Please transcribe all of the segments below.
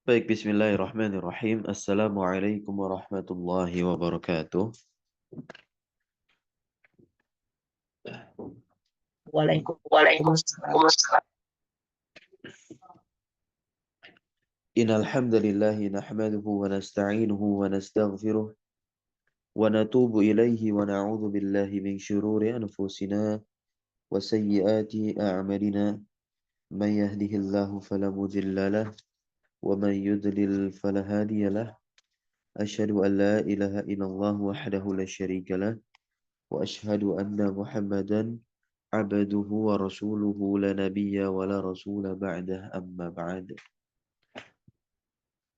Baik, bismillahirrahmanirrahim. Assalamualaikum warahmatullahi wabarakatuh. Waalaikumsalam. Waalaikumsalam. Innal hamdalillahi nahmaduhu wa nasta'inuhu wa nastaghfiruh wa natubu ilaihi wa na'udzu billahi min syururi anfusina wa sayyiati a'malina. Man yahdihillahu fala mudilla lahu wa man yudlil fala hadiya lahu. Asyhadu an la ilaha illallah wahdahu la syarika lahu wa asyhadu anna Muhammadan abduhu wa rasuluhu la nabiyya wa la rasula ba'dah amma ba'd.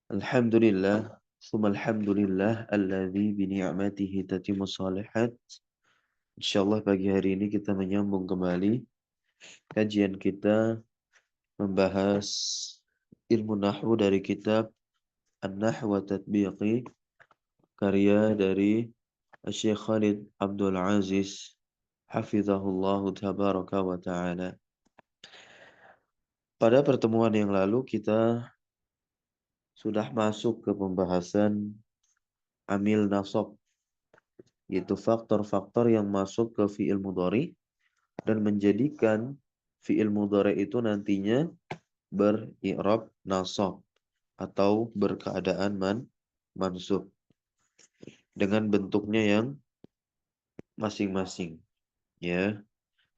Alhamdulillah, summa alhamdulillah alladzi bi ni'matihi tatimmu shalihat. Insyaallah pagi hari ini kita menyambung kembali kajian kita membahas ilmu nahwu dari kitab An-Nahwu wa Tatbiqi karya dari Syekh Khalid Abdul Aziz hafizahullahu tabaraka wa ta'ala. Pada pertemuan yang lalu kita sudah masuk ke pembahasan amil nasab, yaitu faktor-faktor yang masuk ke fi'il mudhari dan menjadikan fi'il mudhari itu nantinya ber-i'rab nasab atau berkeadaan mansub dengan bentuknya yang masing-masing. Ya,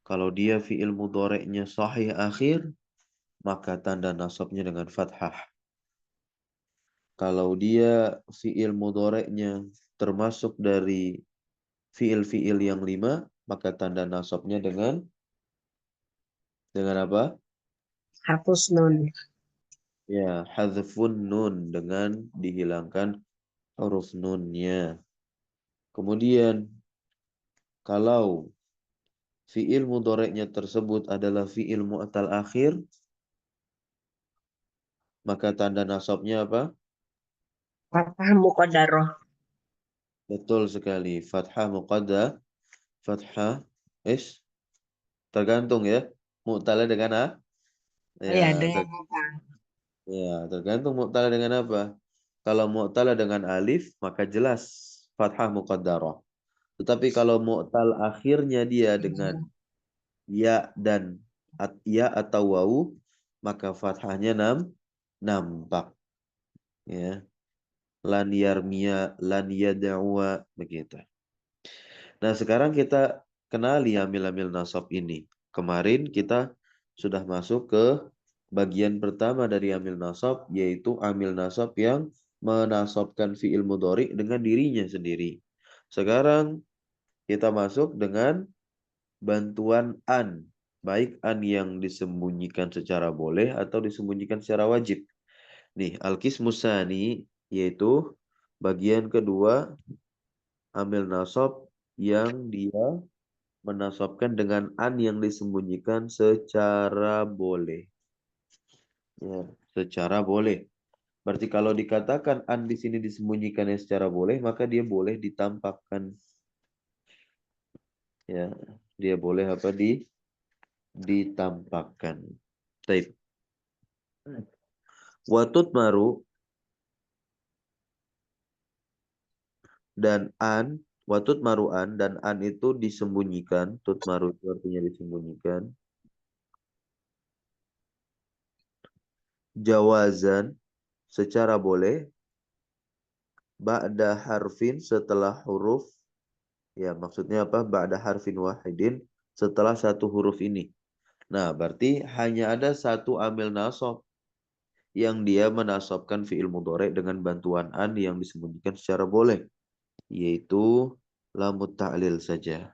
kalau dia fi'il mudhari'nya sahih akhir, maka tanda nasabnya dengan fathah. Kalau dia fi'il mudhari'nya termasuk dari fi'il-fi'il yang 5, maka tanda nasabnya dengan apa? Hapus nun. Ya, hadzfun nun dengan dihilangkan huruf nunnya. Kemudian kalau fi'il mudhari'nya tersebut adalah fi'il mu'tal akhir, maka tanda nasabnya apa? Fathah muqaddarah. Betul sekali. Fathah muqaddah, fathah is tergantung ya. Mu'tal dengan a? Oh ya, Ya, dengan apa? tergantung mu'tal dengan apa. Kalau mu'tal dengan alif, maka jelas fathah muqaddarah. Tetapi kalau mu'tal akhirnya dia dengan ya dan ya atau wawu, maka fathahnya nampak. Ya. Lan yarmiya, lan yad'uwa, begitu. Nah, sekarang kita kenali amil-amil nasab ini. Kemarin kita sudah masuk ke bagian pertama dari amil nasab, yaitu amil nasab yang menasabkan fi'il mudhari dengan dirinya sendiri. Sekarang kita masuk dengan bantuan an. Baik an yang disembunyikan secara boleh atau disembunyikan secara wajib. Nih, al-qismus tsani yaitu bagian kedua amil nasab yang dia menasabkan dengan an yang disembunyikan secara boleh. Ya, secara boleh. Berarti kalau dikatakan an di sini disembunyikannya secara boleh, maka dia boleh ditampakkan. Ya, dia boleh apa ditampakkan. Taib. Watut maru dan an, watut maruan dan an itu disembunyikan. Tut maru itu artinya disembunyikan. Jawazan secara boleh. Ba'da harfin setelah huruf. Ya, maksudnya apa? Ba'da harfin wahidin setelah satu huruf ini. Nah, berarti hanya ada satu amil nasab yang dia menasabkan fi'il mudhari dengan bantuan an yang disembunyikan secara boleh, yaitu lamut ta'lil saja.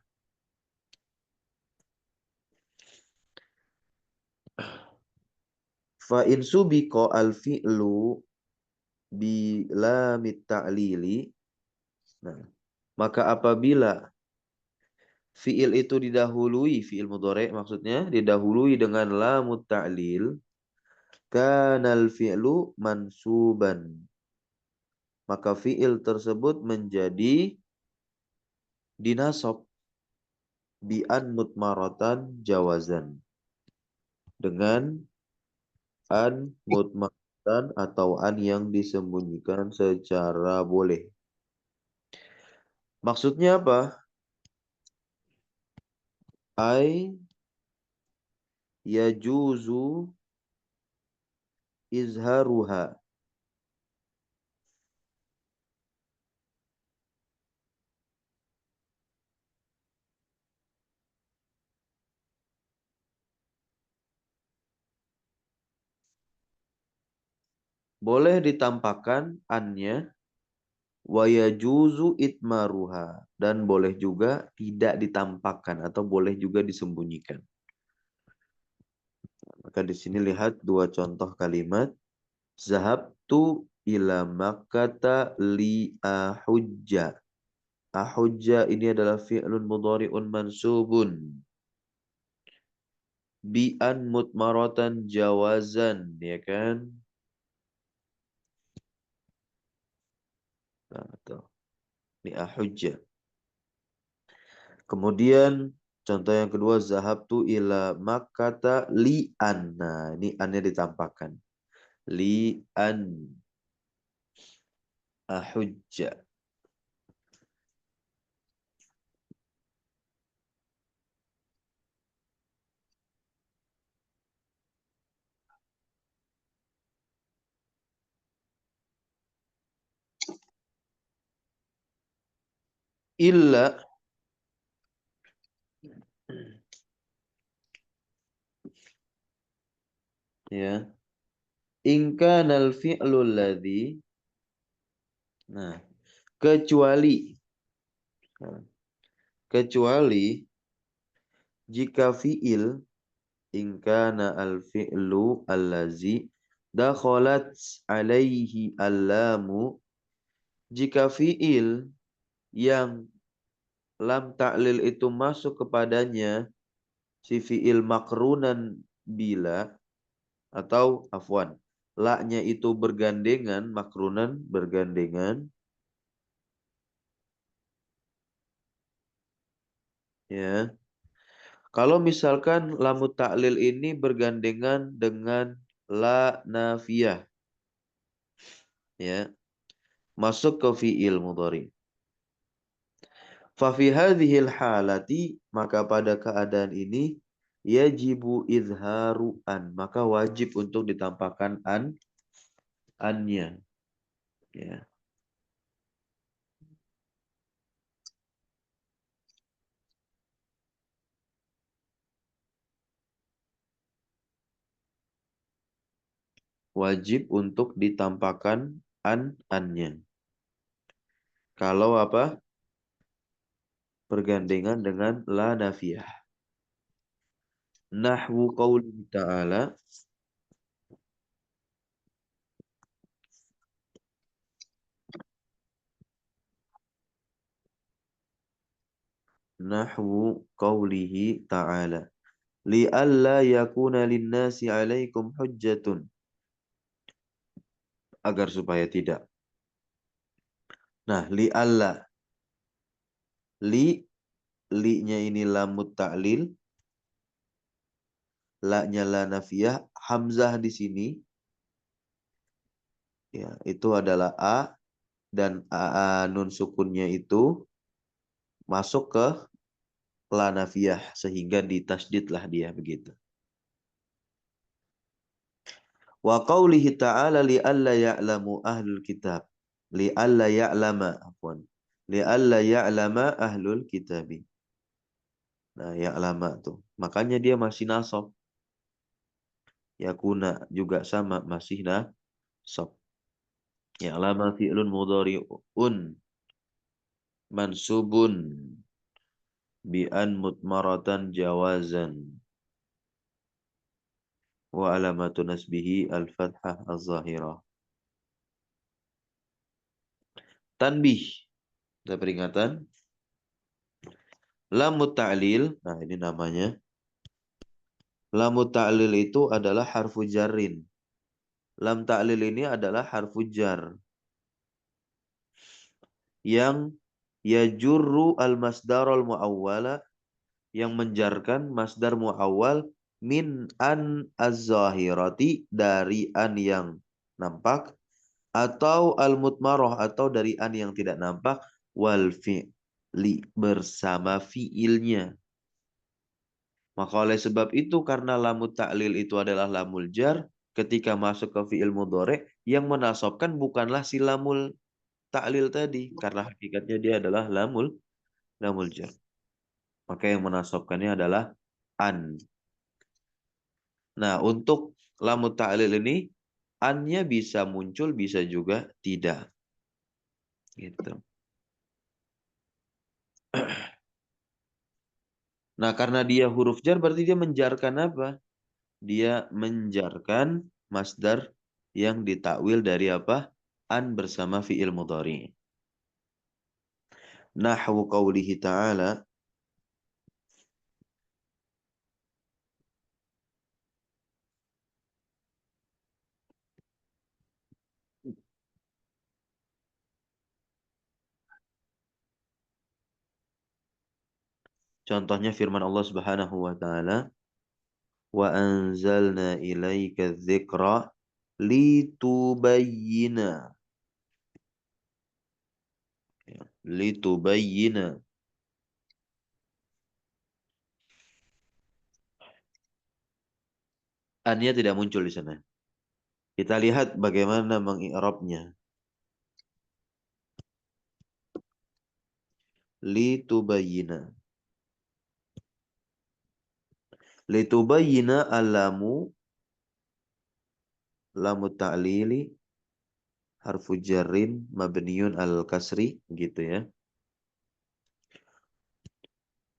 Fa in subiqa al fi'lu bi lamit ta'lili. Nah, maka apabila fi'il itu didahului, fi'il mudhari maksudnya didahului dengan lamut ta'lil, kanal fi'lu mansuban. Maka fi'il tersebut menjadi dinasab bi'an mutmaratan jawazan. Dengan an mutmar. atau an yang disembunyikan secara boleh. Maksudnya apa? Ai yajuzu izharuha. Boleh ditampakkan annya wa yajuzu itmaruha, dan boleh juga tidak ditampakkan atau boleh juga disembunyikan. Maka di sini lihat dua contoh kalimat. Zahabtu ila Makkata li ahujja. Ahujja ini adalah fi'lun mudhari'un mansubun bi'an mutmaratan jawazan, ya kan? Nah, tuh. Li ahujja. Kemudian contoh yang kedua, zahabtu ila Makkata li'an. Nah, ini annya ditampakkan. Li'an ahujja. Illa, ya, in kana al-fi'lu alladhi, nah, kecuali, nah, kecuali jika fi'il, in kana al-fi'lu allazi dakhalat alaihi allamu, jika fi'il yang lam ta'lil itu masuk kepadanya si fi'il makrunan bila, atau afwan, la-nya itu bergandengan, makrunan bergandengan, ya. Kalau misalkan lamu ta'lil ini bergandengan dengan la nafiyah, ya, masuk ke fi'il mudhari. Fa fi hadhil halati, maka pada keadaan ini yajibu izharu an, maka wajib untuk ditampakkan annya, ya. Wajib untuk ditampakkan annya. Kalau apa? Bergandengan dengan la nafiyah. Nahwu qawli ta'ala, nahwu qawlihi ta'ala, li'alla yakuna linnasi 'alaikum hujjatun, agar supaya tidak. Nah, li'alla, li-nya ini lamut ta'lil, la-nya la nafiyah, hamzah di sini, ya, itu adalah a, dan a nun sukunnya itu masuk ke la nafiyah, sehingga ditasydidlah dia begitu. Wa qawlihi ta'ala li'alla ya'lamu ahlul kitab. Li'alla ya'lama, afwan. Li'alla ya'lama ahlul kitabi. Nah, ya'lama tuh. Makanya dia masih nasab. Yakuna juga sama, masih nasab. Ya'lama fi'lun mudhari'un mansubun bi'an mutmaratan jawazan. Wa alamatu nasbihi al-fathah az-zahirah. Tanbih. Ada peringatan. Lamu ta'lil. Nah, ini namanya. Lamu ta'lil itu adalah harfu jarrin. Lam ta'lil ini adalah harfu jar yang yajurru al-masdar al-mu'awwala, yang menjarkan masdar mu'awwal min an az-zahirati, dari an yang nampak, atau al-mutmarah atau dari an yang tidak nampak, wal fi'li bersama fi'ilnya. Maka oleh sebab itu karena lamut ta'lil itu adalah lamul jar, ketika masuk ke fi'il mudhari yang menasabkan bukanlah si lamul ta'lil tadi, karena hakikatnya dia adalah lamul jar. Maka yang menasabkannya adalah an. Nah, untuk lamut ta'lil ini an-nya bisa muncul, bisa juga tidak. Gitu. Nah, karena dia huruf jar berarti dia menjarkan apa? Dia menjarkan masdar yang ditakwil dari apa? An bersama fi'il mudhari. Nahwu qawlihi ta'ala, contohnya firman Allah Subhanahu wa taala, wa anzalna ilaika dzikra litubayyina. Litubayyina. An-nya tidak muncul di sana. Kita lihat bagaimana mengi'rabnya. Litubayyina. Litubayyina alamu lamu ta'lili harfu jarrin mabniun al kasri gitu ya.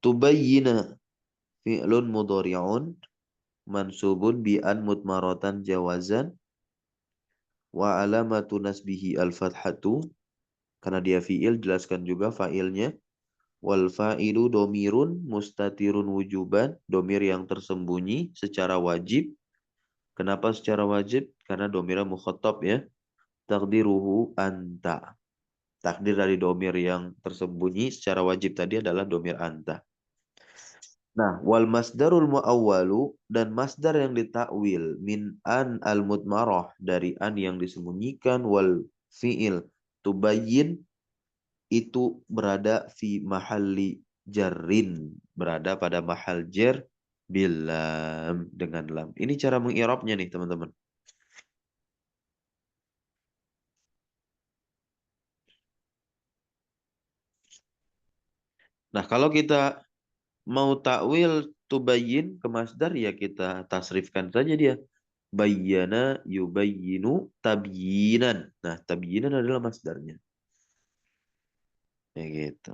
Tubayyina fi'lun mudhari'un mansubun bi an mutmaratan jawazan wa alamatu nasbihi al fathatu, karena dia fi'il jelaskan juga fa'ilnya. Wal fa'ilu domirun mustatirun wujuban, domir yang tersembunyi secara wajib. Kenapa secara wajib? Karena domirnya mukhatab ya. Takdiruhu anta. Takdir dari domir yang tersembunyi secara wajib tadi adalah domir anta. Nah, wal masdarul muawwalu, dan masdar yang ditakwil min an al mutmarah dari an yang disembunyikan, wal fi'il tubayyin itu berada fi mahalli jarrin, berada pada mahal jar bil lam, dengan lam. Ini cara mengirabnya nih teman-teman. Nah, kalau kita mau takwil tubayyin ke masdar ya kita tasrifkan saja dia. Bayyana yubayyinu tabyinan. Nah, tabyinan adalah masdarnya. Ya gitu.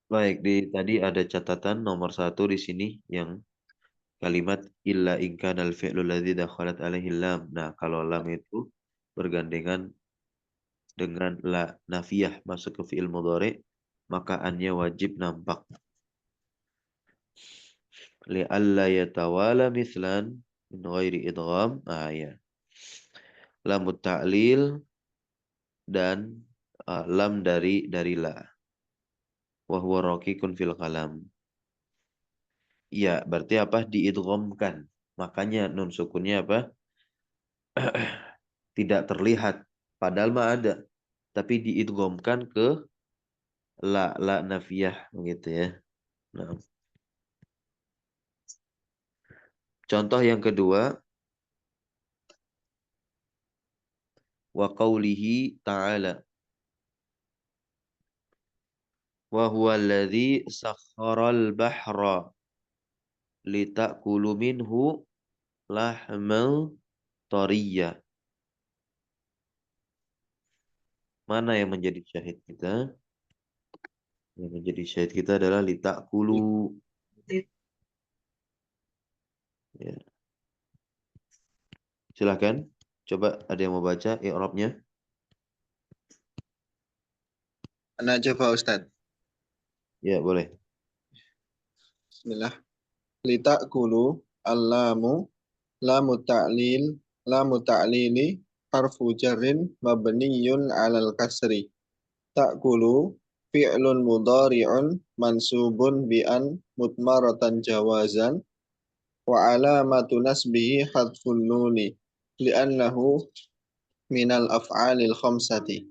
Baik, tadi ada catatan nomor 1 di sini yang kalimat illa in kana al-fi'lu alladhi dakhalat alaihi lam. Nah, kalau lam itu bergandengan dengan la nafiyah masuk ke fi'il mudhari, maka annya wajib nampak. Li'alla yatawala mislan min ghairi idgham. Ah ya. Lamut ta'lil dan lam dari la. Wa huwa raqiqun fil kalam. Iya, berarti apa? Diidghamkan. Makanya nun sukunnya apa? Tidak terlihat. Padahal mah ada. Tapi diidghamkan ke la nafiyah gitu ya. Nah, contoh yang kedua, wa qawlihi ta'ala, wa huwa alladhi sakharal bahra litakulu minhu lahmal tariyya. Mana yang menjadi syahid kita? Yang menjadi syahid kita adalah litakulu. Ya. Silahkan. Coba ada yang mau baca i'rabnya? Ana coba Ustaz. Ya, boleh. Bismillah. Litakulu allamu lamu ta'lili harfu jarrin mabniyun 'alal kasri. Ta'kulu fi'lun mudhari'un mansubun bi an mutmaratan jawazan wa alamatu nasbihi hadfun nuni li'annahu minal af'alil khamsati.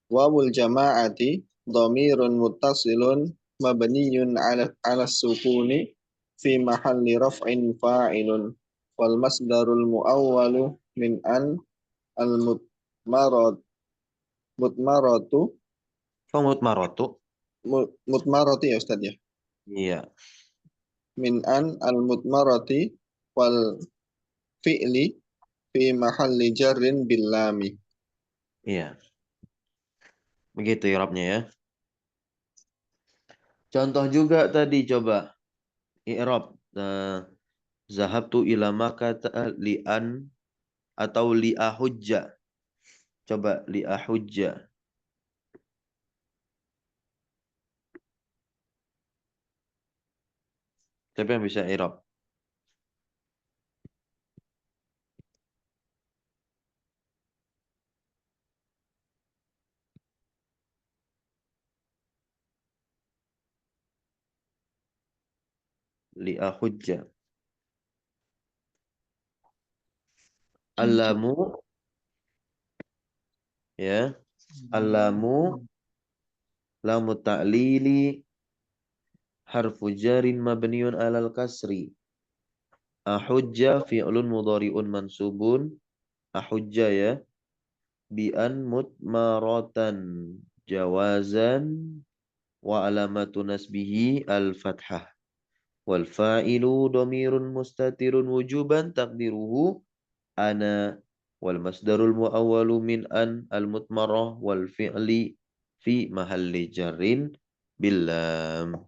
Wawul jama'ati dhamirun muttasilun mabniyun 'ala sukuni fi mahalli raf'in fa'ilun wal masdarul muawwalu min an al mutmaratu Mutmaratu. mutmarati ya Ustaz ya. Iya. Min an al mutmarati wal fi'li fi mahalli jarrin bil lami. Iya. Begitu i'rabnya ya. Contoh juga tadi coba i'rab. Zahabtu ila Makkah li'an atau li'ahujja. Coba li'ahujja. Siapa yang bisa i'rab? Li'ahujja. Allamu ya. Allamu lamu ta'lili harfu jarin mabniun alal kasri. Ahujja fi'lun mudhari'un mansubun. Ahujja ya. Bi'an mutmaratan jawazan wa alamatu nasbihi al-fathah. Wal fa'ilu dhamirun mustatirun wujuban taqdiruhu ana wal masdarul muawwalu min an al-mutmarah wal fi'li fi mahalli jarrin billam.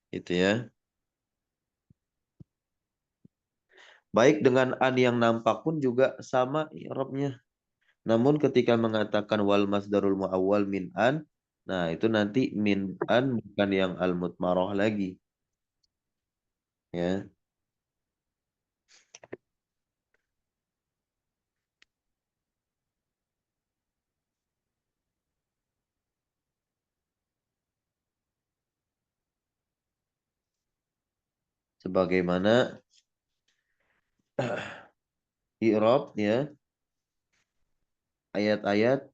Itu ya. Baik dengan an yang nampak pun juga sama i'rabnya. Namun ketika mengatakan wal masdarul muawwal min an, nah itu nanti min an bukan yang al-mutmarah lagi. Ya. Sebagaimana i'rab ya ayat-ayat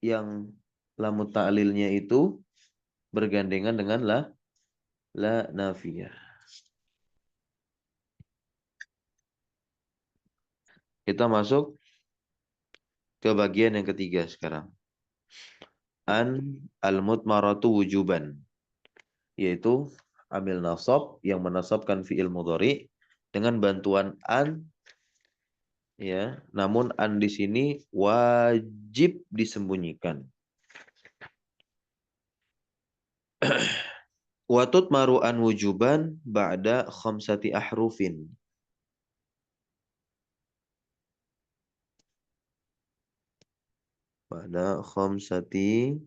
yang lam ta'lilnya itu bergandengan dengan la nafiyah. Kita masuk ke bagian yang ketiga sekarang. An al-mutmaratu wujuban, yaitu amil nasab yang menasabkan fi'il mudhari dengan bantuan an ya, namun an di sini wajib disembunyikan. Watut maru'an wujuban ba'da khamsati ahrufin. Ba'da khamsati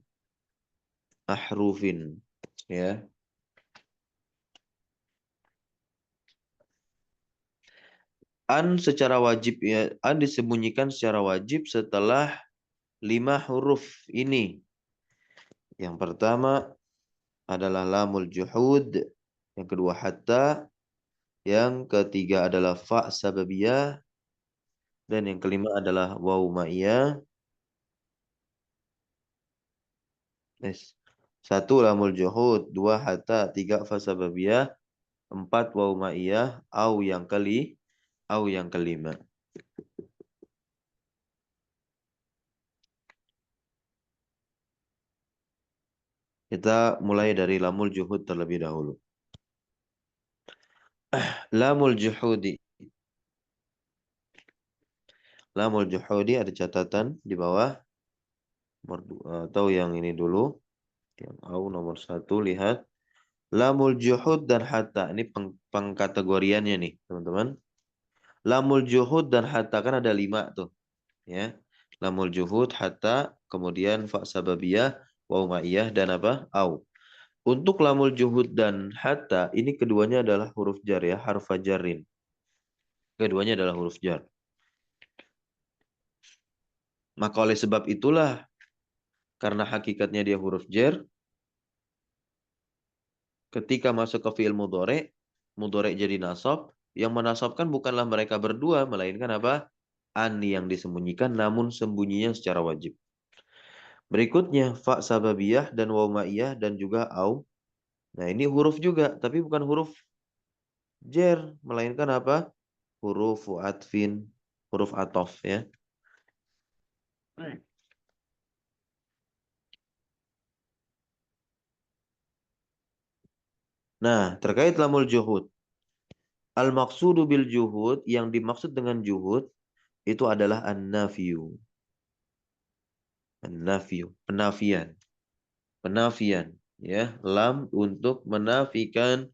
ahrufin. Ya. An secara wajib ya, an disembunyikan secara wajib setelah 5 huruf ini. Yang pertama adalah lamul juhud, yang kedua hatta, yang ketiga adalah fa sababiyah, dan yang kelima adalah waw ma'iyah. Satu lamul juhud, dua hatta, tiga fa sababiyah, empat waw ma'iyah, au yang kelima. Kita mulai dari lamul juhud terlebih dahulu. Lamul juhudi. Lamul juhudi ada catatan di bawah. Atau yang ini dulu. Yang au nomor 1, lihat. Lamul juhud dan hatta. Ini pengkategoriannya nih, teman-teman. Lamul juhud dan hatta kan ada 5 tuh. Ya. Lamul juhud, hatta, kemudian fa sababiyah, waw ma'iyah, dan apa? Au. Untuk lamul juhud dan hatta, ini keduanya adalah huruf jar ya, harfa jarrin. Keduanya adalah huruf jar. Maka oleh sebab itulah, karena hakikatnya dia huruf jar, ketika masuk ke fi'il mudhari, mudhari jadi nasab, yang menasabkan bukanlah mereka berdua, melainkan apa? An yang disembunyikan, namun sembunyinya secara wajib. Berikutnya, fa sababiyah dan waw ma'iyah dan juga au. Nah, ini huruf juga, tapi bukan huruf jar, melainkan apa? Huruf atfin, huruf atof ya. Nah, terkait lamul juhud. Al-maqsudu bil juhud, yang dimaksud dengan juhud, itu adalah an-nafiyu. An-nafiyu, penafian. Penafian. Ya, lam untuk menafikan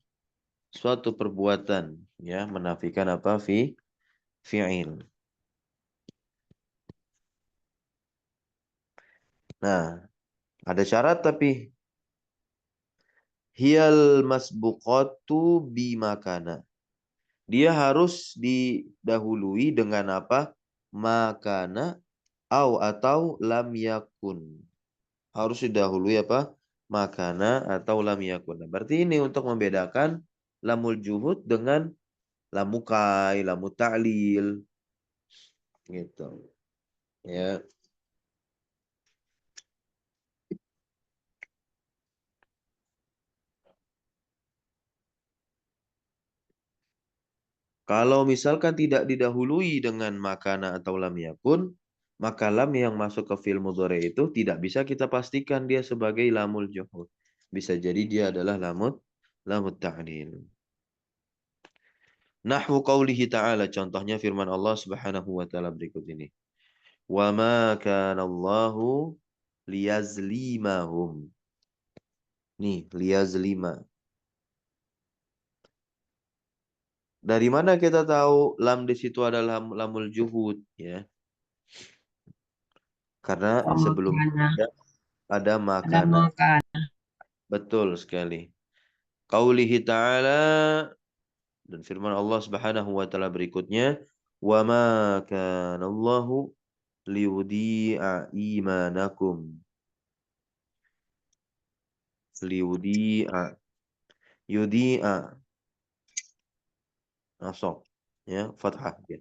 suatu perbuatan. Ya, menafikan apa? Fi'il. Nah, ada syarat tapi. Hiyal masbuqatu bimakana. Dia harus didahului dengan apa? Makana atau lam yakun. Harus didahului apa? Makana atau lam yakun. Nah, berarti ini untuk membedakan lamul juhud dengan lamukai, lamu ta'lil. Gitu. Ya. Kalau misalkan tidak didahului dengan makana atau lam yakun, maka lam yang masuk ke fi'il mudhari itu tidak bisa kita pastikan dia sebagai lamul juhud. Bisa jadi dia adalah lamut ta'lil. Nahwu qaulihi ta'ala, contohnya firman Allah Subhanahu wa taala berikut ini. Wa ma kana Allahu liyazlimahum. Nih, liyazlima. Dari mana kita tahu lam di situ adalah lamul juhud ya? Karena sebelumnya Makana. ada Ada makana. makana. Betul sekali. Qaulihi ta'ala, dan firman Allah Subhanahu wa taala berikutnya, wa ma kana Allahu liyudi'a imanakum. Liyudi'a, yudi'a, nasab ya, fathah ya.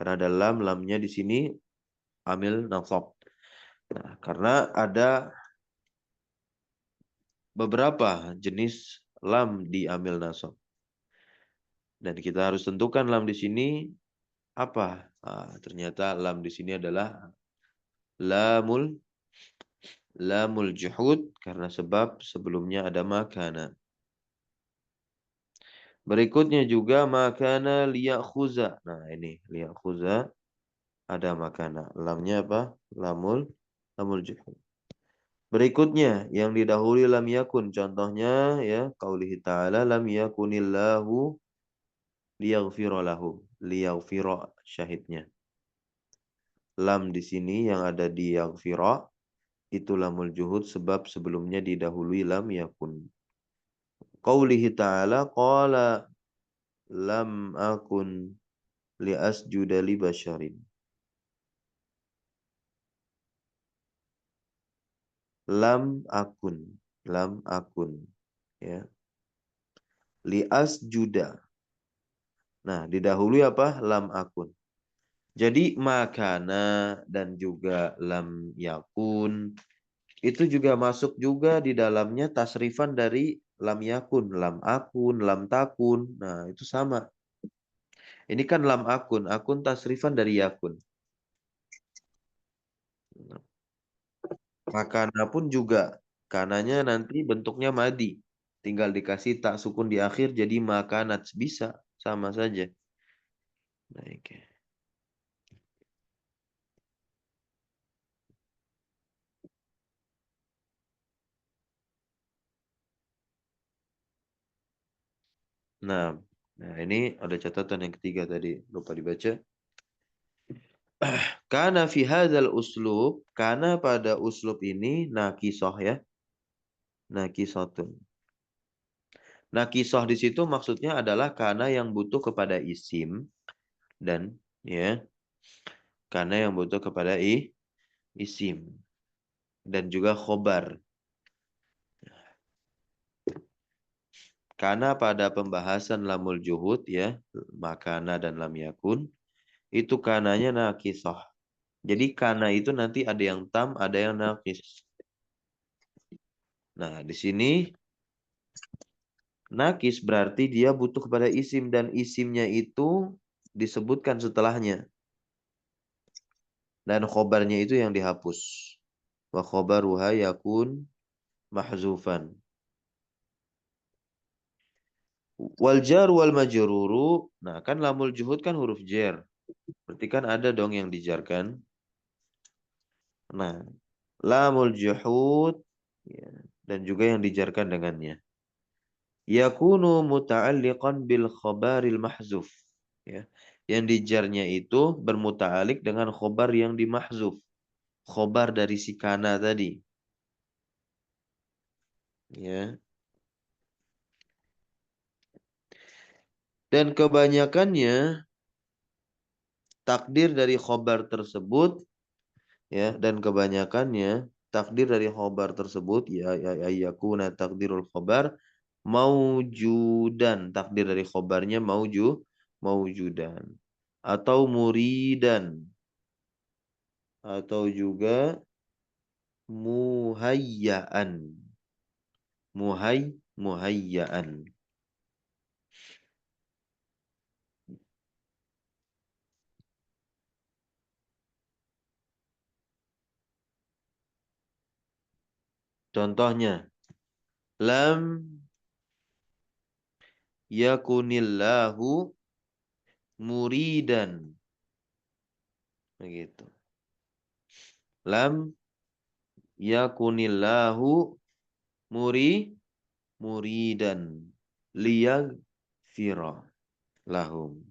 Karena ada lamnya di sini amil nasab. Nah, karena ada beberapa jenis lam di amil nasab. Dan kita harus tentukan lam di sini apa? Ternyata lam di sini adalah lamul juhud, karena sebab sebelumnya ada makana. Berikutnya juga makana liyakhuza. Nah, ini liyakhuza ada makana. Lamnya apa? Lamul juhud. Berikutnya yang didahului lam yakun, contohnya ya qaulihi ta'ala lam yakunillahu liyaghfira lahu. Liyaghfira syahidnya. Lam di sini yang ada di yaghfira itu lamul juhud sebab sebelumnya didahului lam yakun. Qaulihi ta'ala qala lam akun li asjuda li basyarin. Lam akun ya. Li asjuda. Nah, didahului apa? Lam akun. Jadi makana dan juga lam yakun itu juga masuk juga di dalamnya tasrifan dari lam yakun, lam akun, lam takun. Nah, itu sama. Ini kan lam akun tasrifan dari yakun. Makana pun juga, kananya nanti bentuknya madi. Tinggal dikasih tak sukun di akhir jadi makanat, bisa, sama saja. Baik. Nah, ini ada catatan yang ketiga tadi, lupa dibaca. Karena fi hadzal uslub, karena pada uslub ini nakisoh ya. Nakisotun. Nakisoh di situ maksudnya adalah karena yang butuh kepada isim dan ya karena yang butuh kepada isim dan juga khobar. Karena pada pembahasan lamul juhud ya, makana dan lam yakun, itu kananya nakisah. Jadi kana itu nanti ada yang tam, ada yang nakis. Nah, di sini nakis berarti dia butuh kepada isim dan isimnya itu disebutkan setelahnya. Dan khobarnya itu yang dihapus. Wa khobaruha yakun mahzufan. Wal jar wal majruru. Nah, kan lamul juhud kan huruf jar. Berarti kan ada dong yang dijarkan. Nah, lamul juhud ya, dan juga yang dijarkan dengannya. Yakunu muta'alliqan bil khabaril mahzuf. Ya. Yang dijarnya itu bermuta'alliq dengan khobar yang dimahzuf. Khobar dari si kana tadi. Ya. Dan kebanyakannya takdir dari khobar tersebut ya, dan kebanyakannya takdir dari khobar tersebut ya yakuna takdirul khobar maujudan, takdir dari khobarnya maujudan atau muridan atau juga muhayyaan muhayyaan. Contohnya lam yakunillahu muridan begitu. Lam yakunillahu muridan liyaghfira lahum.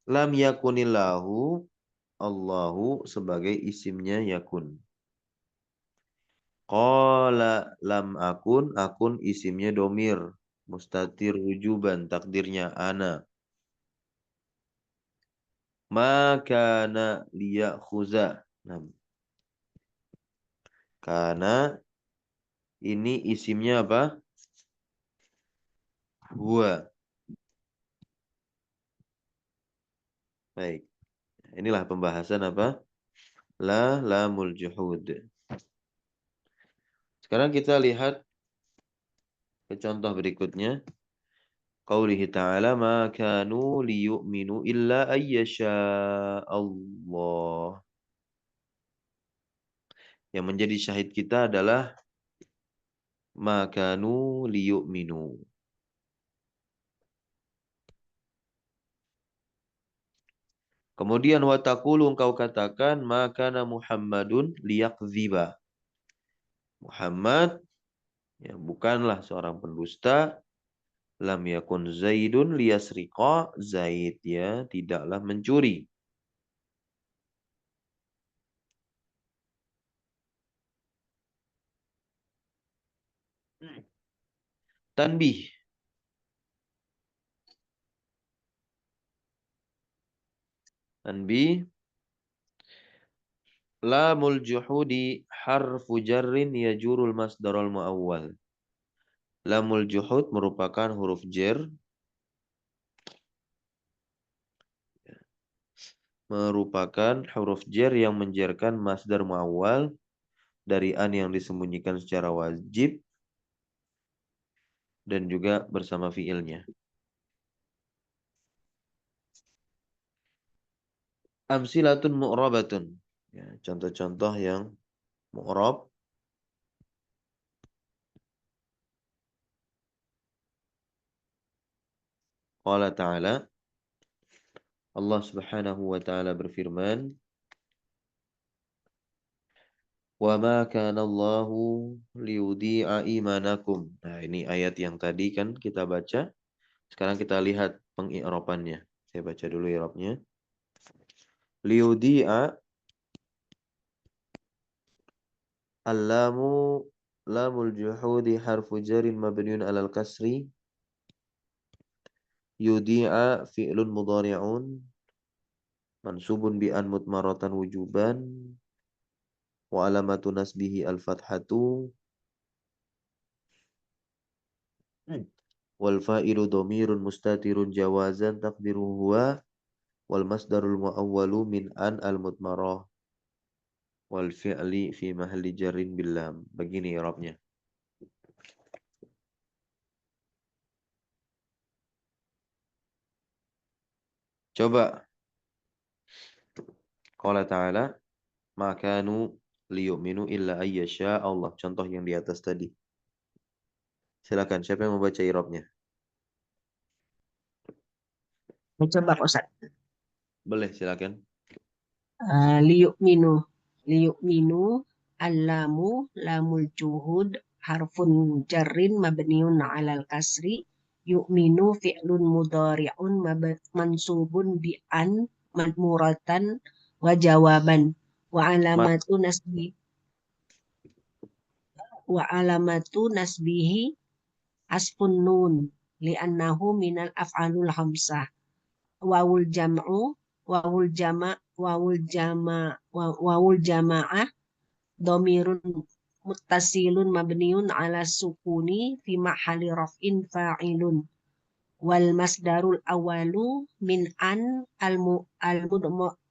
Lam yakunillahu, Allahu sebagai isimnya yakun. Qala lam akun isimnya domir. Mustatir wujuban, takdirnya ana. Makana liyakhuza. Nah, karena ini isimnya apa? Huwa. Baik. Inilah pembahasan apa? Lamul juhud. Sekarang kita lihat ke contoh berikutnya. Qaulihi ta'ala ma kanu liyu'minu illa ayyasha Allah. Yang menjadi syahid kita adalah ma kanu liyu'minu. Kemudian wataqulu engkau katakan makana Muhammadun liyakdziba. Muhammad ya bukanlah seorang pendusta. Lam yakun Zaidun liyasriqa. Zaid ya tidaklah mencuri. Tanbih. Tanbih. Lamul juhudi harfu jarrin yajurul masdarul muawwal. Lamul juhud merupakan huruf jar. Merupakan huruf jar yang menjarkan masdar muawwal dari an yang disembunyikan secara wajib dan juga bersama fiilnya. Amsilatun mu'rabatun. Ya, contoh-contoh yang mu'rab. Qala ta'ala. Allah Subhanahu wa ta'ala berfirman, "Wa ma kana Allahu liyudhi'a imanakum." Nah, ini ayat yang tadi kan kita baca. Sekarang kita lihat pengi'rabannya. Saya baca dulu i'rabnya. Liyudhi'a Al-lamu lamul juhudi harfu jarin mabniun alal kasri Yudi'a fi'lun mudhari'un mansubun bi an mutmaratan wujuban wa alamatu nasbihi al-fathatu wal fa'ilu dhamirun mustatirun jawazan taqdiruhu huwa wal masdarul muawwalu min an al-mutmarah wal fi'li fi mahalli jarrin bil lam. Begini i'rabnya. Coba qala ta'ala ma kanu liyu'minu illa ayyasha Allah. Contoh yang di atas tadi. Silakan siapa yang membaca i'rabnya? Coba Pak Ustaz. Boleh silakan. Liyu'minu. Liyu'minu. Allamu. Lamul juhud. Harfun jarrin mabniun alal kasri. Yu'minu fi'lun mudhari'un mansubun bi an madmuratan wa jawaban. Wa Mat alamatu nasbi wa alamatu nasbihi asfun nun li'annahu minal af'alul khamsah. Wawul jam'u wawul jama'ah dhamirun muttasilun mabniun ala sukuni fi mahali raf'in fa'ilun wal masdarul awalu min an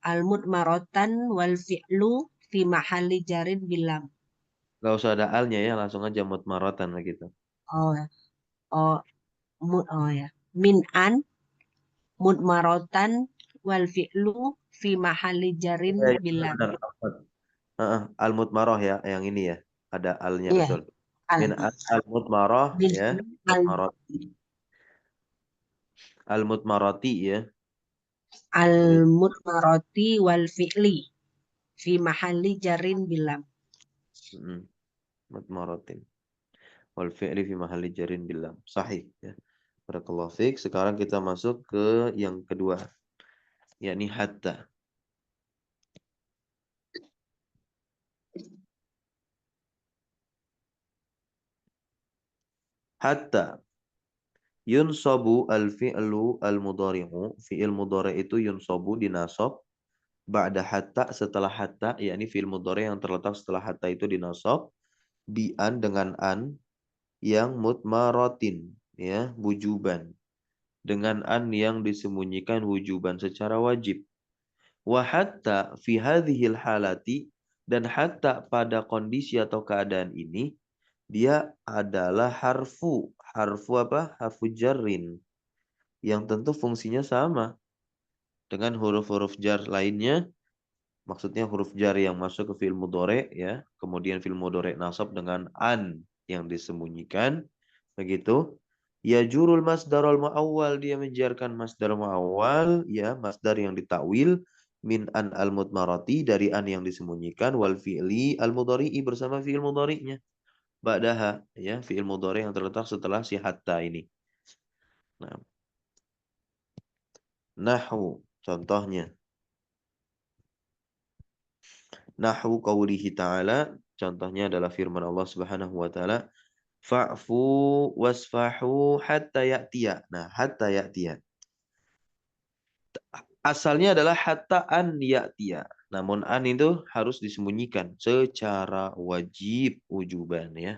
al-mudmaratan wal fi'lu fi mahali jarin bilam. Gak usah ada alnya ya, langsung aja mutmaratan gitu. Oh, oh, oh ya. Min an mudmaratan wal fi'lu fi mahali jarin Ya, ya, bilam. benar. Al-mutmarah ya, yang ini ya. Ada alnya Iya, betul. al Min al-mutmarah min ya, al mutmarati. Al-mutmarati ya. al mudmarati wal fi'li fi mahali jarin bilam. Mm, Mutmaratin. Wal fi'li fi mahalli jarin billam. Sahih ya. Barakallahu fiik. Sekarang kita masuk ke yang kedua, yakni hatta. Hatta yunsabu al-fi'lu al-mudhari'u. Fi'il mudhari' itu yunsabu dinasab ba'da hatta, setelah hatta, yakni fi'il mudhari' yang terletak setelah hatta itu dinasab bi'an dengan an yang mutmaratin ya, wujuban, dengan an yang disembunyikan wujuban secara wajib. Wa hatta fi hadhil halati, dan hatta pada kondisi atau keadaan ini dia adalah harfu apa? Harfu jarrin yang tentu fungsinya sama dengan huruf-huruf jar lainnya. Maksudnya huruf jar yang masuk ke fi'il mudhari ya, kemudian fi'il mudhari nasab dengan an yang disembunyikan, begitu. Ya jurul masdarul muawwal, dia menjarkan masdar muawwal ya, masdar yang ditakwil min an al mutmarati, dari an yang disembunyikan, wal fi'li al mudhari'i, bersama fi'il mudhari'nya ba'daha ya, fi'il mudhari yang terletak setelah si hatta ini. Nah, nahwu contohnya. Nahwu qaulihi ta'ala, contohnya adalah firman Allah Subhanahu wa taala, fa'fu wasfahu hatta ya'tiya. Nah, hatta ya'tiya. Asalnya adalah hatta an ya'tiya. Namun an itu harus disembunyikan secara wajib wujuban ya.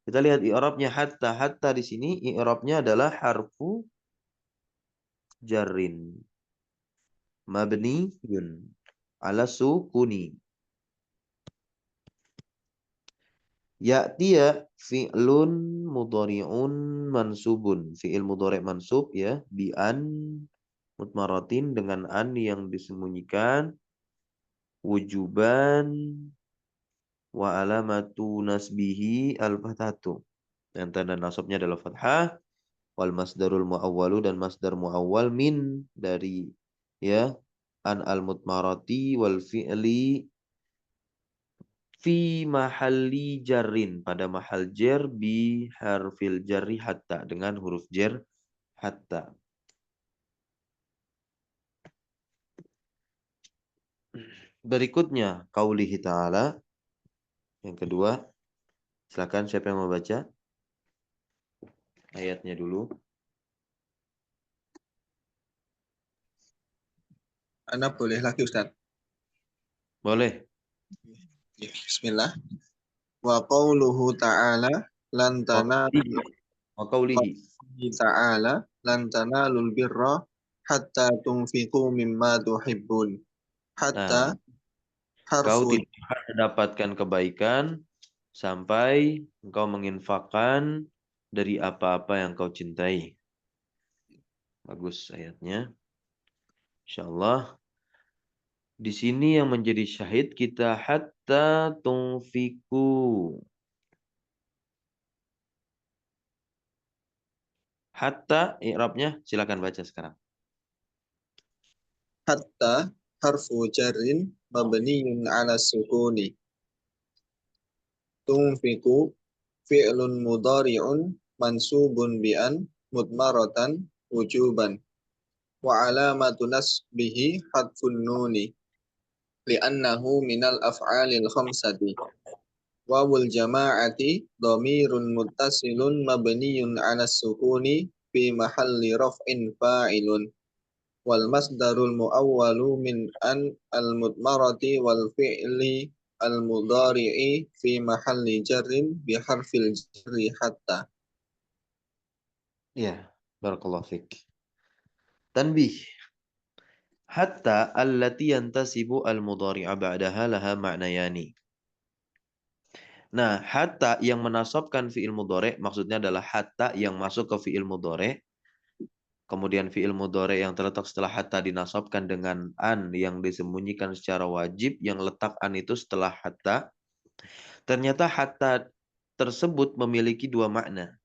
Kita lihat i'rabnya hatta. Hatta di sini i'rabnya adalah harfu jarrin mabniyun ala sukuni. Ya'tiya fi'lun mudhari'un mansubun. Fi'il mudhari' mansub ya. Bi'an mutmaratin, dengan an yang disembunyikan wujuban, wa alamatu nasbihi al-fathatu. Dan tanda nasabnya adalah fathah. Wal masdarul muawwalu, dan masdar muawwal min dari ya an al-mutmarati wal fi'li fi mahalli jarrin, pada mahal jar bi harfil jarri hatta, dengan huruf jar hatta. Berikutnya qaulihi ta'ala, yang kedua. Silakan siapa yang mau baca ayatnya dulu. Ana boleh lagi Ustaz. Boleh. Ya, bismillah. Wa qauluhu ta'ala lan tanalu Wa qawlihi. ta'ala lan tanalul birra hatta tunfiqu mimma tuhibbun. Nah, Hatta kau harfu tidak akan mendapatkan kebaikan sampai engkau menginfakkan dari apa-apa yang kau cintai. Bagus ayatnya. Insyaallah. Di sini yang menjadi syahid kita hatta tunfiku. Hatta i'rabnya silakan baca sekarang. hatta harfu jarrin mabniyun ala sukuni. Tunfiqu fi'lun mudhari'un mansubun bi an mudmaratan wujuban. Wa alamatu nasbihi hadfun nuni li'annahu minal af'alil khamsati. Wawul jama'ati dhamirun muttasilun mabniyun 'ala sukuni fi mahalli raf'in fa'ilun. Wal masdarul muawwalu min an al mudmarati wal fi'li al mudhari'i fi mahalli jarrin bi harfil jarri hatta. Ya, barakallahu fik. Tanbih. Hatta allati yantasibu al-mudhari'a ba'daha laha ma'nayani. Nah, hatta yang menasabkan fi'il mudhari' maksudnya adalah hatta yang masuk ke fi'il mudhari'. Kemudian fi'il mudhari' yang terletak setelah hatta dinasabkan dengan an yang disembunyikan secara wajib, yang letak an itu setelah hatta. Ternyata hatta tersebut memiliki dua makna.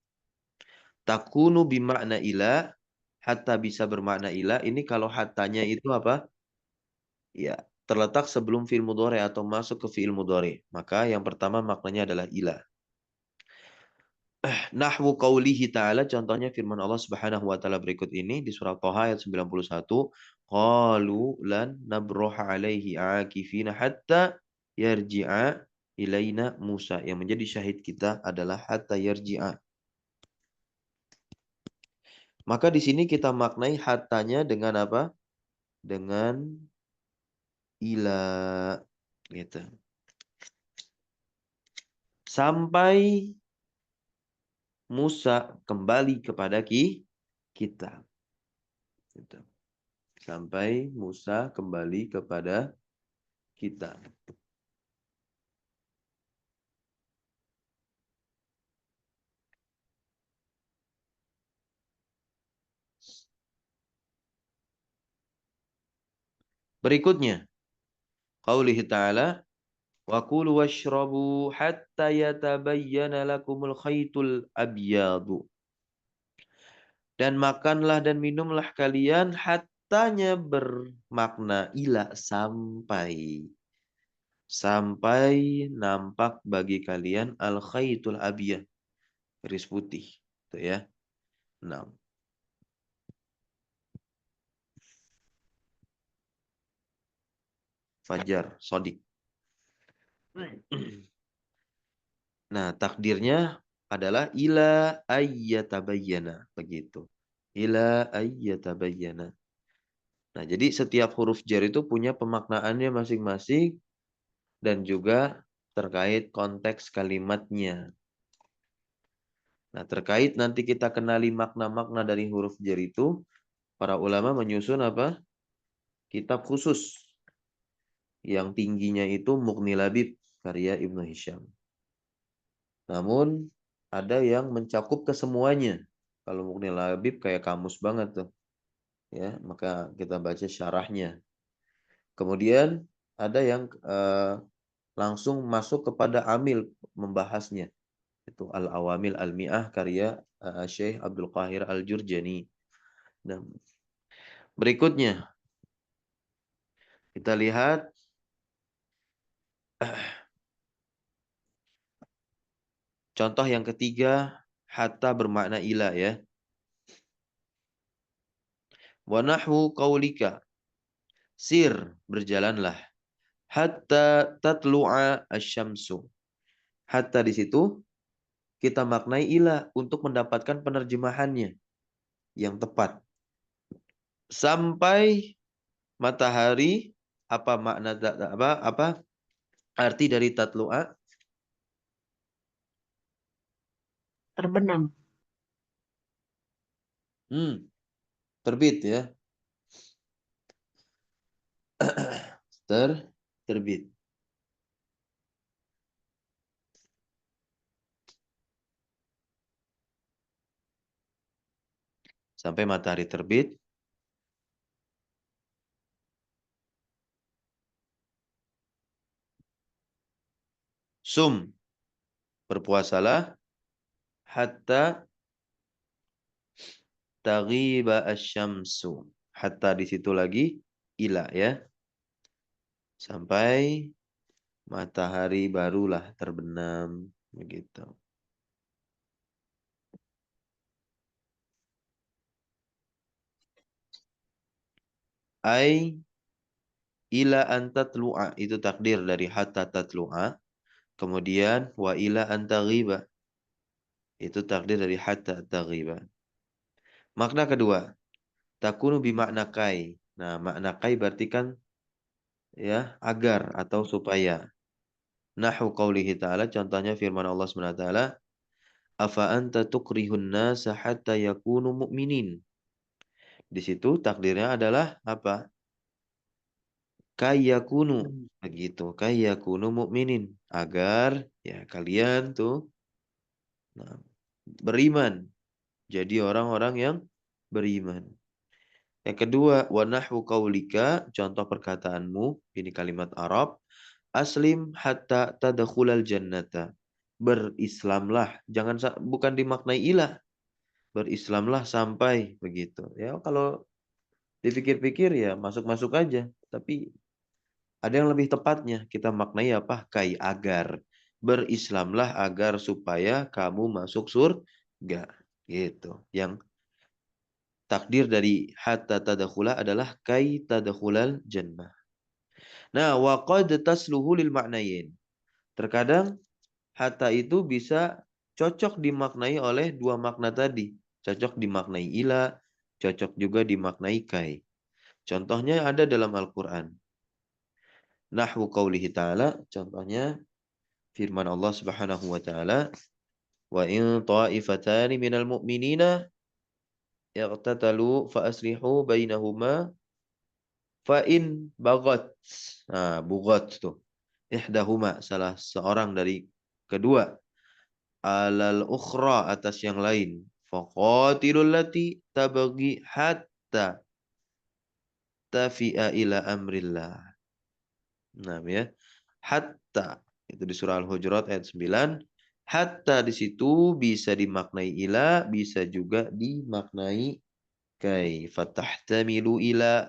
Takunu bimakna ila, hatta bisa bermakna ila. Ini kalau hattanya itu apa? Ya, terletak sebelum fi'il mudhari atau masuk ke fi'il mudhari. Maka yang pertama maknanya adalah ila. Nahwu qaulihi ta'ala, contohnya firman Allah Subhanahu wa taala berikut ini di surah Thaha ayat 91, qalu lan nabroha alaihi akifina hatta yarji'a ilaina Musa. Yang menjadi syahid kita adalah hatta yarji'a. Maka di sini kita maknai hattanya dengan apa? Dengan ila, gitu. Sampai Musa kembali kepada kita. Gitu. Sampai Musa kembali kepada kita. Berikutnya, qaulihi ta'ala, wa kulu washrabu hatta yatabayyana lakumul khaytul abyadu. Dan makanlah dan minumlah kalian hattanya bermakna ila sampai. Sampai nampak bagi kalian al khaytul abyad, garis putih. Itu ya. 6. Fajar, Sodik. Nah, takdirnya adalah ila ayyatabayyana. Begitu. Ila ayyatabayyana. Nah, jadi setiap huruf jar itu punya pemaknaannya masing-masing dan juga terkait konteks kalimatnya. Nah, terkait nanti kita kenali makna-makna dari huruf jar itu, para ulama menyusun apa? Kitab khusus yang tingginya itu Mughni Labib karya Ibnu Hisham. Namun ada yang mencakup kesemuanya. Kalau Mughni Labib kayak kamus banget tuh. Ya, maka kita baca syarahnya. Kemudian ada yang langsung masuk kepada amil membahasnya. Itu Al-Awamil Al-Mi'ah karya Syekh Abdul Qahir Al-Jurjani. Nah, berikutnya kita lihat contoh yang ketiga, hatta bermakna ila ya. Wa nahwu qaulika, sir, berjalanlah. Hatta tatlu'a asyamsu. Hatta di situ kita maknai ila untuk mendapatkan penerjemahannya yang tepat. Sampai matahari, apa makna apa arti dari tatlu'a? Terbenam. Terbit ya. Terbit. Sampai matahari terbit. Sum, berpuasalah hatta taghiba asyamsu. Hatta di situ lagi ila ya. Sampai matahari barulah terbenam begitu. Ai ila an tatlu'a, itu takdir dari hatta tatlu'a. Kemudian wa ila an taghiba, itu takdir dari hatta taghiba. Makna kedua, takunu bimakna kai. Nah, makna kai berarti kan ya agar atau supaya. Nahu qaulihi ta'ala, contohnya firman Allah Subhanahu wa taala, afa anta tukrihun nasa hatta yakunu mu'minin. Di situ takdirnya adalah apa? Kayyakunu, begitu. Kayyakunu mu'minin, agar ya kalian tuh beriman. Jadi orang-orang yang beriman. Yang kedua, wa nahwu qaulika, contoh perkataanmu, ini kalimat Arab, aslim hatta tadkhulal jannata. Berislamlah, bukan dimaknai ilah. Berislamlah sampai begitu. Ya kalau dipikir-pikir ya masuk-masuk aja, tapi ada yang lebih tepatnya, kita maknai apa? Kai, agar. Berislamlah agar supaya kamu masuk surga. Gitu. Yang takdir dari hatta tadakhula adalah kai tadakhulal jannah. Nah, wa qad tasluhu lil ma'nayin. Terkadang hatta itu bisa cocok dimaknai oleh dua makna tadi. Cocok dimaknai ila, cocok juga dimaknai kai. Contohnya ada dalam Al-Quran. Nahwu qawlihi ta'ala, contohnya firman Allah Subhanahu wa ta'ala, wa in ta'ifatani minal mu'minina yaqtatalu fa aslihu bainahuma fa in bagat. Nah, bugat tuh. Ihdahuma, salah seorang dari kedua, alal ukhra, atas yang lain. Faqatilul lati tabagi hatta tafi'a ila amrillah. Nah, ya. Hatta itu di surah Al-Hujurat ayat 9. Hatta di situ bisa dimaknai ila, bisa juga dimaknai kai. Fatahtamilu ila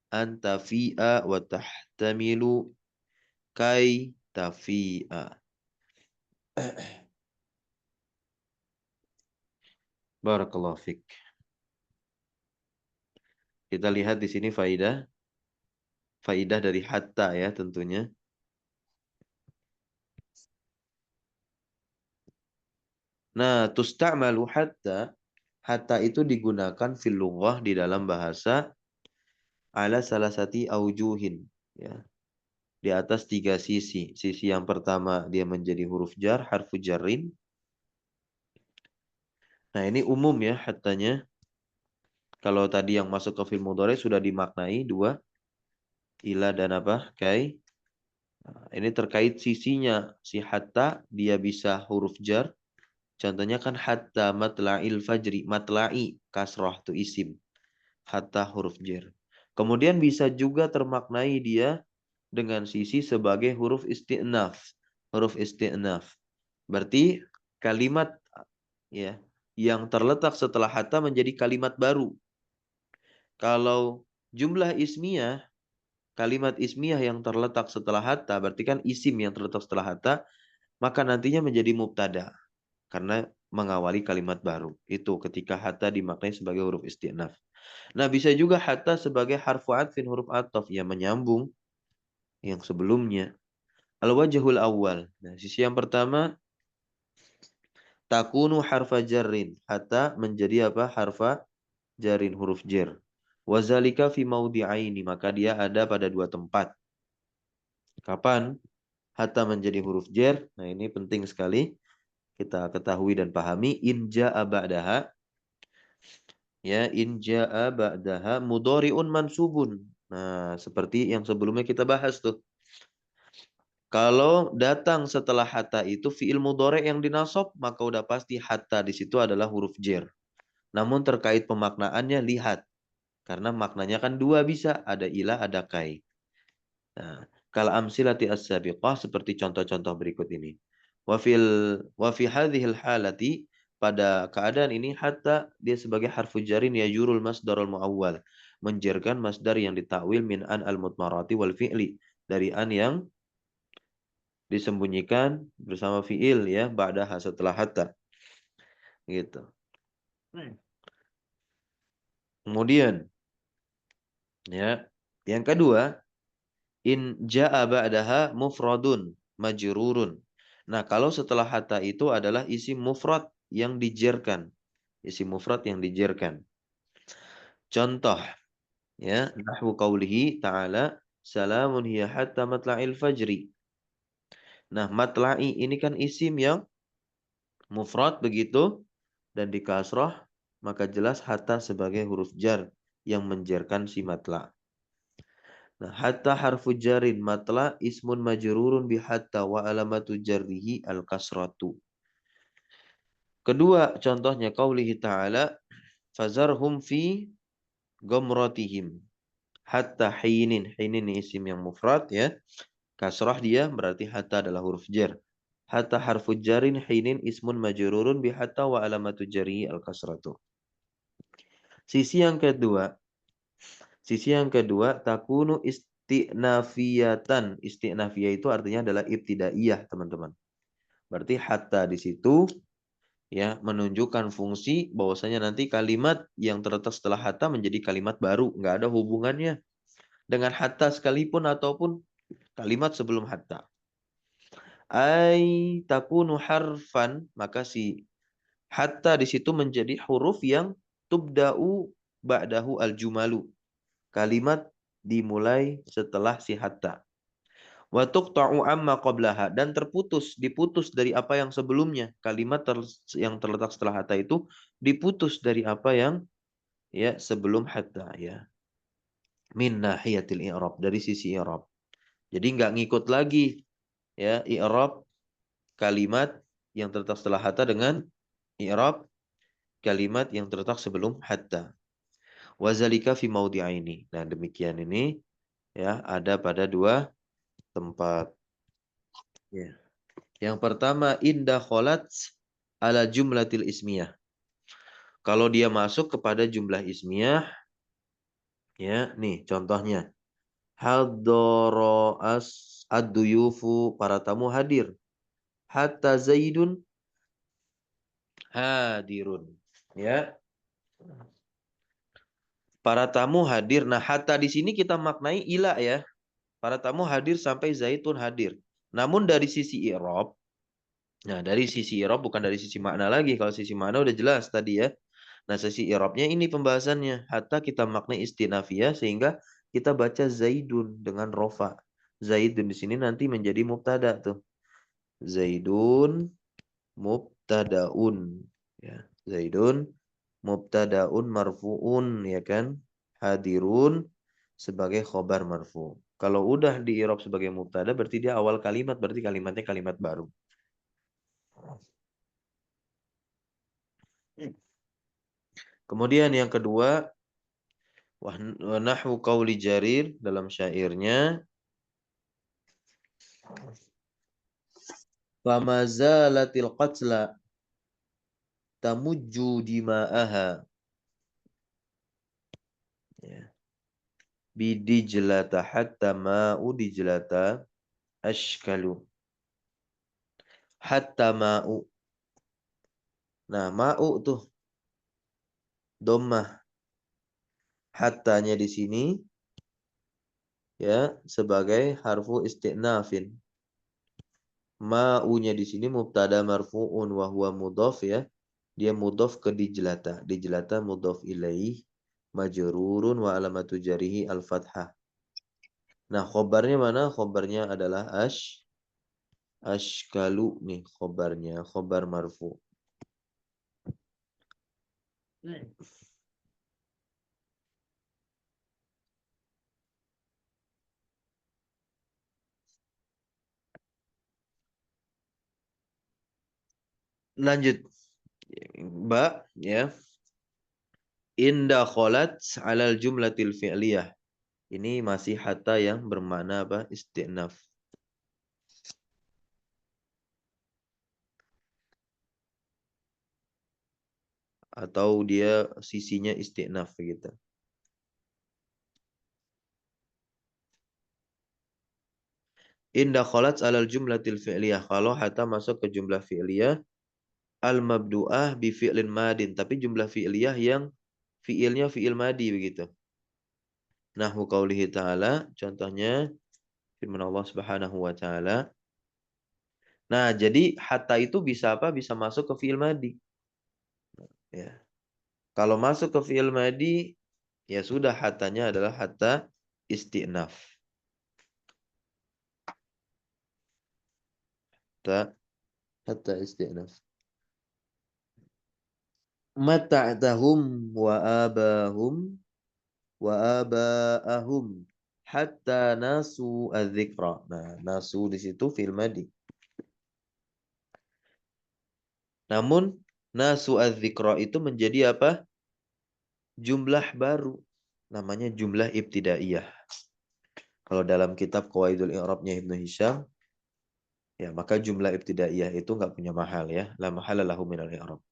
antafi'a wa tahtamilu kai tafi'a. Barakallahu fik. Kita lihat di sini faidah dari hatta ya tentunya. Nah, tusta'malu hatta itu digunakan fil lughah di dalam bahasa ala salah satu aujuhin ya. Di atas 3 sisi. Sisi yang pertama dia menjadi huruf jar, harfu jarrin. Nah, ini umum ya hattanya. Kalau tadi yang masuk ke fi'il mudhari sudah dimaknai dua, ila dan apa? Kai. Nah, ini terkait sisinya. Si hatta dia bisa huruf jar. Contohnya kan hatta matla'il fajri. Matla'i kasrah itu isim. Hatta huruf jar. Kemudian bisa juga termaknai dia dengan sisi sebagai huruf isti'naf. Huruf isti'naf. Berarti kalimat ya yang terletak setelah hatta menjadi kalimat baru. Kalau jumlah ismiyah, kalimat ismiyah yang terletak setelah hatta, berarti kan isim yang terletak setelah hatta, maka nantinya menjadi mubtada. Karena mengawali kalimat baru. Itu ketika hatta dimaknai sebagai huruf isti'naf. Nah, bisa juga hatta sebagai harfu atfin, huruf ataf yang menyambung yang sebelumnya. Al-wajhul awal. Nah, sisi yang pertama, takunu harfa jarrin. Hatta menjadi apa? Harfa jarin, huruf jar. Wazalika fi maudhi'aini, maka dia ada pada dua tempat. Kapan hatta menjadi huruf jar? Nah, ini penting sekali kita ketahui dan pahami. In ja'a ba'daha, ya, in ja'a ba'daha mudhari'un mansubun. Nah, seperti yang sebelumnya kita bahas tuh. Kalau datang setelah hatta itu fi'il mudhari' yang dinasab, maka udah pasti hatta di situ adalah huruf jar. Namun terkait pemaknaannya lihat. Karena maknanya kan dua bisa, ada ilah, ada kai. Nah, kal amsilati as-sabiqah, seperti contoh-contoh berikut ini. Wa fi hadhil halati, pada keadaan ini hatta dia sebagai harfu jarin yajurul masdarul muawwal, menjerkan masdar yang ditakwil min an al-mutmarati wal fi'li, dari an yang disembunyikan bersama fi'il, ya, ba'daha, setelah hatta. Gitu. Kemudian, ya, yang kedua, in ja'a ba'daha mufradun majrurun. Nah, kalau setelah hatta itu adalah isim mufrad yang dijerkan. Isim mufrad yang dijerkan. Contoh, ya, nahwu qaulihi ta'ala, salamun hiya hatta matla'il fajri. Nah, matla'i ini kan isim yang mufrad begitu dan di kasrah, maka jelas hatta sebagai huruf jar yang menjerkan si matla'. Nah, hatta harfu jarin matla ismun majrurun bi hatta wa alamatu jarrihi al-kasratu. Kedua contohnya qaulihi ta'ala, fazarhum fi ghamratihim hatta hinin. Hinin ini isim yang mufrad, ya. Kasrah dia berarti hatta adalah huruf jar. Hatta harfu jarin hinin ismun majrurun bi hatta wa alamatu jarrihi al-kasratu. Sisi yang kedua takunu isti'nafiyatan. Isti'nafiyah itu artinya adalah ibtidaiyah, teman-teman. Berarti hatta di situ, ya, menunjukkan fungsi bahwasanya nanti kalimat yang terletak setelah hatta menjadi kalimat baru, nggak ada hubungannya dengan hatta sekalipun ataupun kalimat sebelum hatta. Ai takunu harfan, maka si hatta di situ menjadi huruf yang tubda'u ba'dahu al-jumalu. Kalimat dimulai setelah si hatta. Wa tuqta'u amma qablaha, dan diputus dari apa yang sebelumnya. Kalimat yang terletak setelah hatta itu diputus dari apa yang, ya, sebelum hatta, ya. Min nahiyatil i'rab, dari sisi i'rab. Jadi nggak ngikut lagi, ya, i'rab kalimat yang terletak setelah hatta dengan i'rab kalimat yang terletak sebelum hatta. Wa zalika fi maudhi'aini. Nah, demikian ini, ya, ada pada dua tempat. Ya. Yang pertama, inda kholat ala jumlatil ismiyah. Kalau dia masuk kepada jumlah ismiyah, ya, nih contohnya. Hadoro as ad-duyufu, para tamu hadir. Hatta Zaidun hadirun. Ya. Para tamu hadir. Nah, hatta di sini kita maknai ila, ya. Para tamu hadir sampai Zaidun hadir. Namun dari sisi i'rab, nah, dari sisi i'rab bukan dari sisi makna lagi. Kalau sisi makna udah jelas tadi, ya. Nah, sisi i'rabnya ini pembahasannya. Hatta kita maknai istinafiyah sehingga kita baca Zaidun dengan rofa. Zaidun di sini nanti menjadi mubtada tuh. Zaidun mubtadaun, ya. Zaidun mubtadaun marfuun, ya kan? Hadirun sebagai khobar marfu. Kalau udah di i'rab sebagai mubtada berarti dia awal kalimat, berarti kalimatnya kalimat baru. Kemudian yang kedua, wa nahwu qauli Jarir, dalam syairnya, famazalatil qatla tamujju dima'aha, ya, bidijlata hatta ma'u dijlata ashkalu. Hatta ma'u. Nah, ma'u tuh dhammah. Hattanya di sini, ya, sebagai harfu isti'nafin. Ma'unya di sini mubtada marfu'un wa huwa mudhaf, ya. Dia mudhaf ke dijlata. Dijlata mudhaf ilaih. majrurun wa alamatu jarihi al-fathah. Nah, khobarnya mana? Khobarnya adalah ashkalu nih khobarnya, khobar marfu. Lanjut, Mbak, ya. Inda kholat alal jumlatil fi'liyah. Ini masih hatta yang bermakna apa? Isti'naf. Atau dia sisinya isti'naf gitu. Inda kholat alal jumlatil fi'liyah. Kalau hatta masuk ke jumlah fi'liyah, al-mabdu'ah bi fi'lin madin. Tapi jumlah fi'liyah yang fi'ilnya fi'il madi begitu. Nahwu qaulihi ta'ala, contohnya firman Allah Subhanahu wa taala. Nah, jadi hatta itu bisa apa? Bisa masuk ke fi'il madi. Ya. Kalau masuk ke fi'il madi, ya sudah hatanya adalah hatta isti'naf. Hatta isti'naf. Mata'tahum wa abahum wa aba'ahum hatta nasu adzikra. Nah, nasu di situ fi'il madi. Namun nasu adzikra itu menjadi apa? Jumlah baru. Namanya jumlah ibtidaiyah. Kalau dalam kitab Qawaidul I'rabnya Ibnu Hisham, ya maka jumlah ibtidaiyah itu nggak punya mahal ya. La mahala lahu minal i'rab.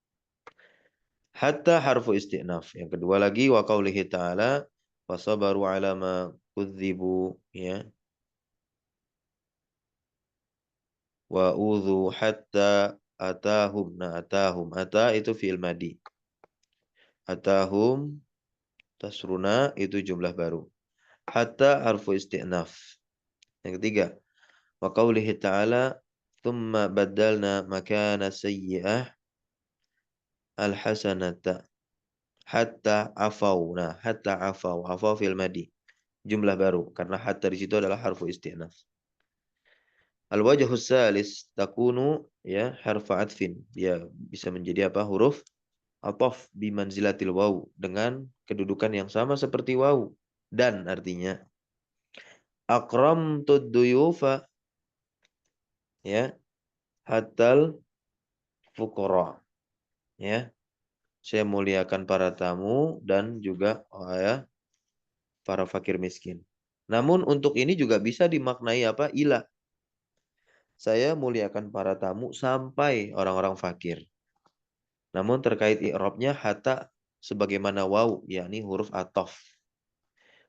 Hatta harfu isti'naf. Yang kedua lagi wa qaulihi ta'ala wasabaru ala ma kudzibu ya. Wa udhu hatta atahum. Nah, atahum. Ata itu fi'il madi. Atahum tasruna itu jumlah baru. Hatta harfu isti'naf. Yang ketiga, wa qaulihi ta'ala thumma baddalna makana sayyi'ah al-hasanata hatta afau. Nah, hatta afau. Afau fil madi. Jumlah baru. Karena hatta di situ adalah harfu isti'naf. Al-wajhus salis takunu ya harfa atfin. Dia bisa menjadi apa? Huruf ataf bimanzilatil waw. Dengan kedudukan yang sama seperti waw. Dan artinya akramtud duyufa ya hatal fuqara ya. Saya muliakan para tamu dan juga ya para fakir miskin. Namun untuk ini juga bisa dimaknai apa? Ila. Saya muliakan para tamu sampai orang-orang fakir. Namun terkait i'rabnya hatta sebagaimana waw, yakni huruf atof.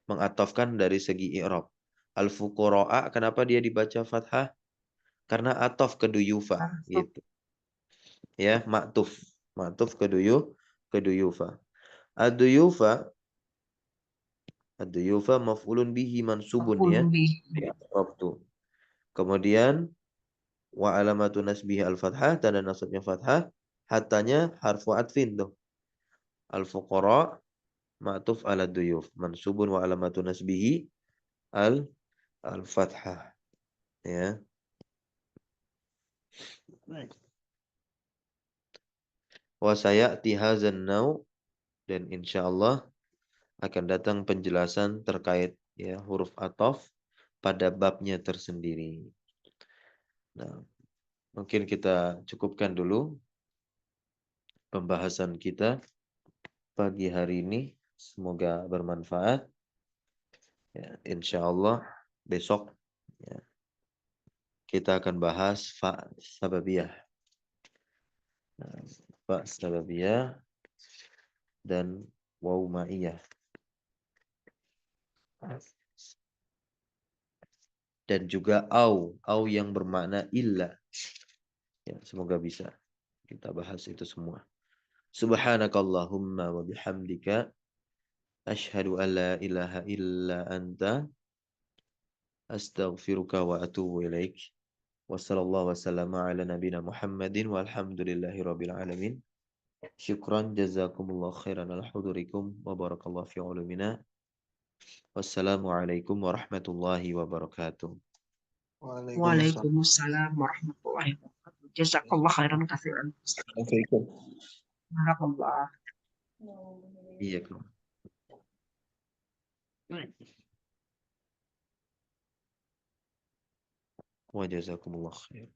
Mengatofkan dari segi i'rab. Al-fuqara'a kenapa dia dibaca fathah? Karena atof ke duyufa gitu. Ya, maktuf. Maktuf ke duyufa. Ad-duyufa Ad-duyufa maf'ulun bihi mansubun ya. Rabtu. Kemudian wa alamatu nasbihi al-fathah, tanda nasabnya fathah, hatanya harfu atfin tuh. Al-fuqara ma'tuf ala duyuf, mansubun wa alamatu nasbihi al-fathah ya. Wa sayati hadzan nau, dan insyaallah akan datang penjelasan terkait ya huruf ataf pada babnya tersendiri. Nah, mungkin kita cukupkan dulu pembahasan kita pagi hari ini. Semoga bermanfaat. Ya, insya Allah besok ya, kita akan bahas fa sababiyah. Nah, fa sababiyah dan waw ma'iyah. Dan juga au yang bermakna illa. Ya, semoga bisa kita bahas itu semua. Subhanakallahumma wa bihamdika asyhadu an la ilaha illa anta astaghfiruka wa atubu ilaik. Wassallallahu wassalamu ala nabina Muhammadin walhamdulillahi rabbil alamin. Syukran jazakumullah khairan ala hudurikum wa barakallahu fi ulumina. Wassalamualaikum warahmatullahi wabarakatuh. Waalaikumsalam. Waalaikumsalam warahmatullahi wabarakatuh. Jazakallah khairan katsiran. Assalamualaikum. Barakallah. Iya, Kak. Wa jazakumullah khair.